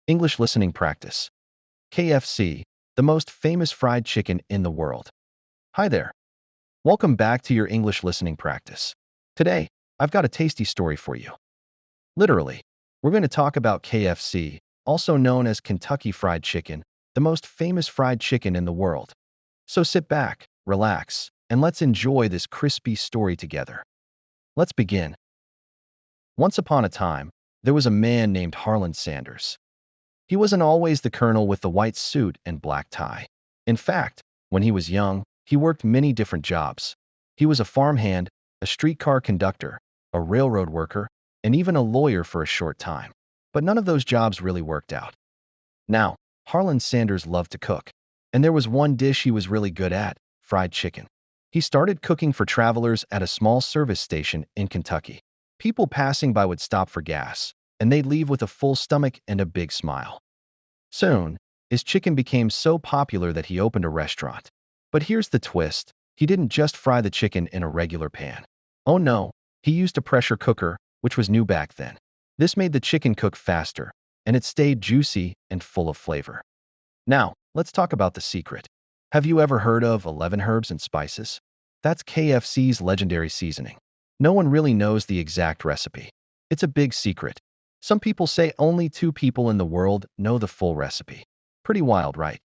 English listening practice. KFC, the most famous fried chicken in the world. Hi there. Welcome back to your English listening practice. Today, I've got a tasty story for you. Literally, we're going to talk about KFC, also known as Kentucky Fried Chicken, the most famous fried chicken in the world. So sit back, relax, and let's enjoy this crispy story together. Let's begin. Once upon a time, there was a man named Harlan Sanders. He wasn't always the colonel with the white suit and black tie. In fact, when he was young, he worked many different jobs. He was a farmhand, a streetcar conductor, a railroad worker, and even a lawyer for a short time. But none of those jobs really worked out. Now, Harlan Sanders loved to cook, and there was one dish he was really good at: fried chicken. He started cooking for travelers at a small service station in Kentucky. People passing by would stop for gas, and they'd leave with a full stomach and a big smile. Soon, his chicken became so popular that he opened a restaurant. But here's the twist: he didn't just fry the chicken in a regular pan. Oh no, he used a pressure cooker, which was new back then. This made the chicken cook faster, and it stayed juicy and full of flavor. Now, let's talk about the secret. Have you ever heard of 11 herbs and spices? That's KFC's legendary seasoning. No one really knows the exact recipe. It's a big secret. Some people say only 2 people in the world know the full recipe. Pretty wild, right?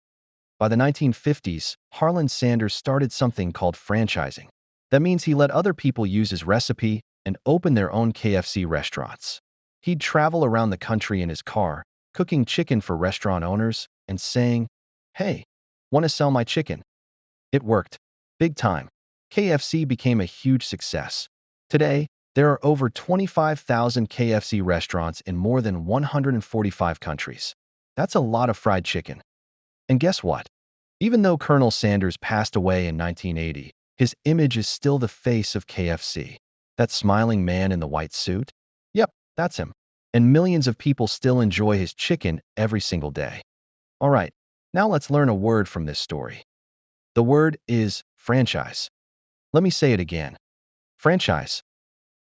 By the 1950s, Harlan Sanders started something called franchising. That means he let other people use his recipe and open their own KFC restaurants. He'd travel around the country in his car, cooking chicken for restaurant owners and saying, "Hey, want to sell my chicken?" It worked. Big time. KFC became a huge success. Today, there are over 25,000 KFC restaurants in more than 145 countries. That's a lot of fried chicken. And guess what? Even though Colonel Sanders passed away in 1980, his image is still the face of KFC. That smiling man in the white suit? Yep, that's him. And millions of people still enjoy his chicken every single day. All right, now let's learn a word from this story. The word is franchise. Let me say it again. Franchise.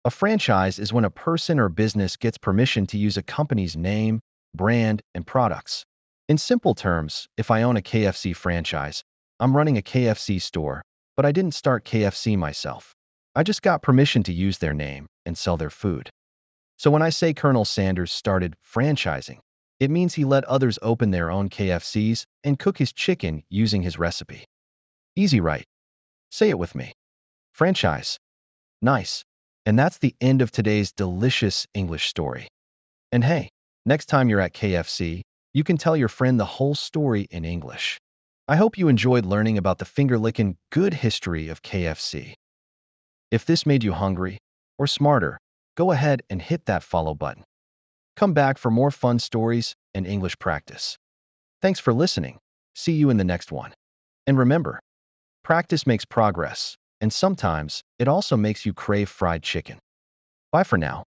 A franchise is when a person or business gets permission to use a company's name, brand, and products. In simple terms, if I own a KFC franchise, I'm running a KFC store, but I didn't start KFC myself. I just got permission to use their name and sell their food. So when I say Colonel Sanders started franchising, it means he let others open their own KFCs and cook his chicken using his recipe. Easy, right? Say it with me. Franchise. Nice. And that's the end of today's delicious English story. And hey, next time you're at KFC, you can tell your friend the whole story in English. I hope you enjoyed learning about the finger-licking good history of KFC. If this made you hungry or smarter, go ahead and hit that follow button. Come back for more fun stories and English practice. Thanks for listening. See you in the next one. And remember, practice makes progress, and sometimes it also makes you crave fried chicken. Bye for now.